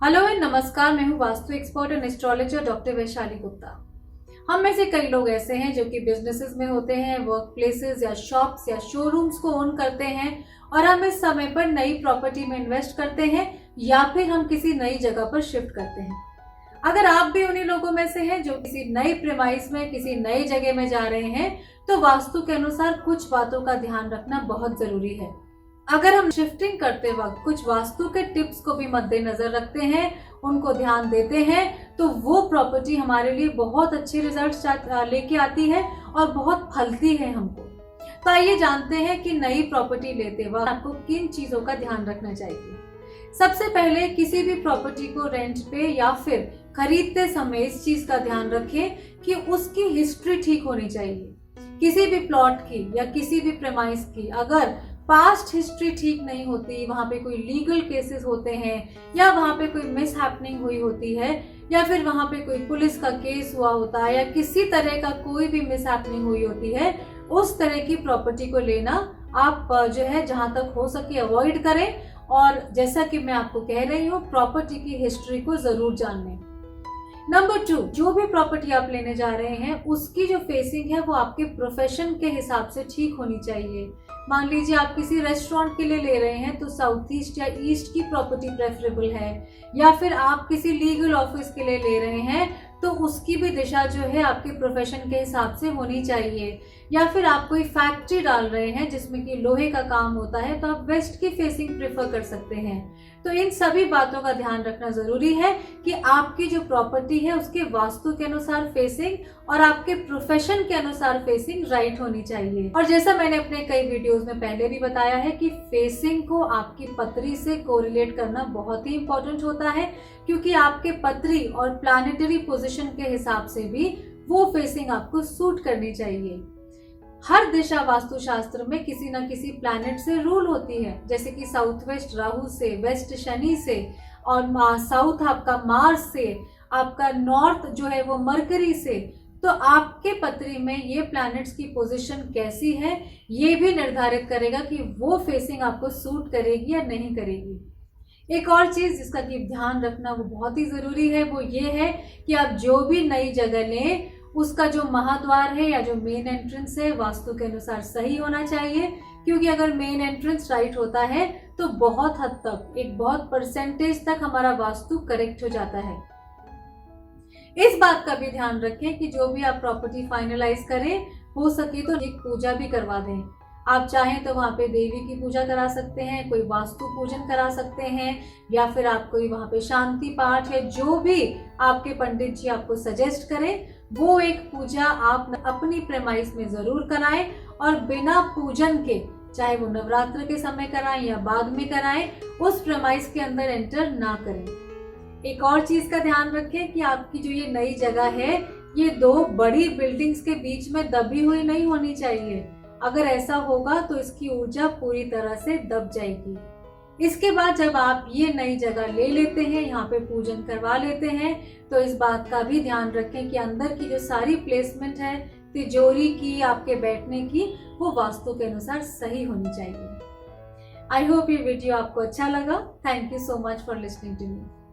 Hello and नमस्कार। मैं हूँ vastu expert and astrologer doctor Vaishali Gupta. हम में से कई लोग ऐसे हैं जो कि बिजनेसेस में होते हैं, वर्क प्लेसेस या शॉप्स या शोरूम्स को ओन करते हैं और हम इस समय पर नई प्रॉपर्टी में इन्वेस्ट करते हैं या फिर हम किसी नई जगह पर शिफ्ट करते हैं। अगर आप भी उन्हीं लोगों में से हैं जो किसी नई प्रेमाइस में किसी नई जगह में जा रहे हैं, तो वास्तु के अनुसार कुछ बातों का ध्यान रखना बहुत जरूरी है। अगर हम शिफ्टिंग करते वक्त कुछ वास्तु के टिप्स को भी मद्देनजर रखते हैं, उनको ध्यान देते हैं, तो वो प्रॉपर्टी हमारे लिए बहुत अच्छे रिजल्ट्स लेके आती है और बहुत फलती है हमको। तो आइए जानते हैं कि नई प्रॉपर्टी लेते वक्त आपको किन चीजों का ध्यान रखना चाहिए। सबसे पहले किसी भी प्रॉपर्टी को रेंट पे या फिर खरीदते समय इस चीज का ध्यान रखें कि उसकी हिस्ट्री ठीक होनी चाहिए। किसी भी प्लॉट की या किसी भी प्रेमाइस की अगर पास्ट हिस्ट्री ठीक नहीं होती, वहाँ पे कोई लीगल केसेस होते हैं या वहाँ पे कोई मिस हैपनिंग हुई होती है या फिर वहाँ पे कोई पुलिस का केस हुआ होता है या किसी तरह का कोई भी मिस हैपनिंग हुई होती है, उस तरह की प्रॉपर्टी को लेना आप जो है जहाँ तक हो सके अवॉइड करें। और जैसा कि मैं आपको कह रही हूँ, प्रॉपर्टी की हिस्ट्री को जरूर जान लें। नंबर 2, जो भी प्रॉपर्टी आप लेने जा रहे हैं उसकी जो फेसिंग है वो आपके प्रोफेशन के हिसाब से ठीक होनी चाहिए। मान लीजिए आप किसी रेस्टोरेंट के लिए ले रहे हैं तो साउथ ईस्ट या ईस्ट की प्रॉपर्टी प्रेफरेबल है, या फिर आप किसी लीगल ऑफिस के लिए ले रहे हैं तो उसकी भी दिशा जो है आपके प्रोफेशन के हिसाब से होनी चाहिए। या फिर आप कोई फैक्ट्री डाल रहे हैं जिसमें कि लोहे का काम होता है तो आप वेस्ट की फेसिंग प्रेफर कर सकते हैं। तो इन सभी बातों का ध्यान रखना जरूरी है कि आपकी जो प्रॉपर्टी है उसके वास्तु के अनुसार फेसिंग और आपके प्रोफेशन के अनुसार फेसिंग राइट होनी चाहिए। और जैसा मैंने अपने कई वीडियोस में पहले भी बताया है कि फेसिंग को आपकी पत्री से कोरिलेट करना बहुत ही इंपॉर्टेंट होता है, क्योंकि आपके पत्री और प्लैनेटरी पोजीशन के हिसाब से भी वो फेसिंग आपको सूट करनी चाहिए। हर दिशा वास्तुशास्त्र में किसी न किसी प्लैनेट से रूल होती है, जैसे कि साउथ वेस्ट राहु से, वेस्ट शनि से, और साउथ आपका मार्स से, आपका नॉर्थ जो है वो मरकरी से। तो आपके पत्री में ये प्लैनेट्स की पोजीशन कैसी है ये भी निर्धारित करेगा कि वो फेसिंग आपको सूट करेगी या नहीं करेगी। एक और चीज जिसका कि ध्यान रखना वो बहुत ही जरूरी है, वो ये है कि आप जो भी नई जगह लें उसका जो महाद्वार है या जो मेन एंट्रेंस है वास्तु के अनुसार सही होना चाहिए। क्योंकि अगर मेन एंट्रेंस राइट होता है तो बहुत हद तक, एक बहुत परसेंटेज तक हमारा वास्तु करेक्ट हो जाता है। इस बात का भी ध्यान रखें कि जो भी आप प्रॉपर्टी फाइनलाइज करें, हो सके तो एक पूजा भी करवा दें। आप चाहें तो वहाँ पे देवी की पूजा करा सकते हैं, कोई वास्तु पूजन करा सकते हैं, या फिर आप कोई वहाँ पे शांति पाठ है, जो भी आपके पंडित जी आपको सजेस्ट करें वो एक पूजा आप अपनी प्रेमाइस में जरूर कराएं। और बिना पूजन के, चाहे वो नवरात्र के समय कराएं या बाद में कराएं, उस प्रेमाइस के अंदर एंटर ना करें। एक और चीज का ध्यान रखें कि आपकी जो ये नई जगह है ये 2 बड़ी बिल्डिंग्स के बीच में दबी हुई नहीं होनी चाहिए। अगर ऐसा होगा तो इसकी ऊर्जा पूरी तरह से दब जाएगी। इसके बाद जब आप ये नई जगह ले लेते हैं, यहाँ पे पूजन करवा लेते हैं, तो इस बात का भी ध्यान रखें कि अंदर की जो सारी प्लेसमेंट है, तिजोरी की, आपके बैठने की, वो वास्तु के अनुसार सही होनी चाहिए। आई होप ये वीडियो आपको अच्छा लगा। Thank you so much for listening to me.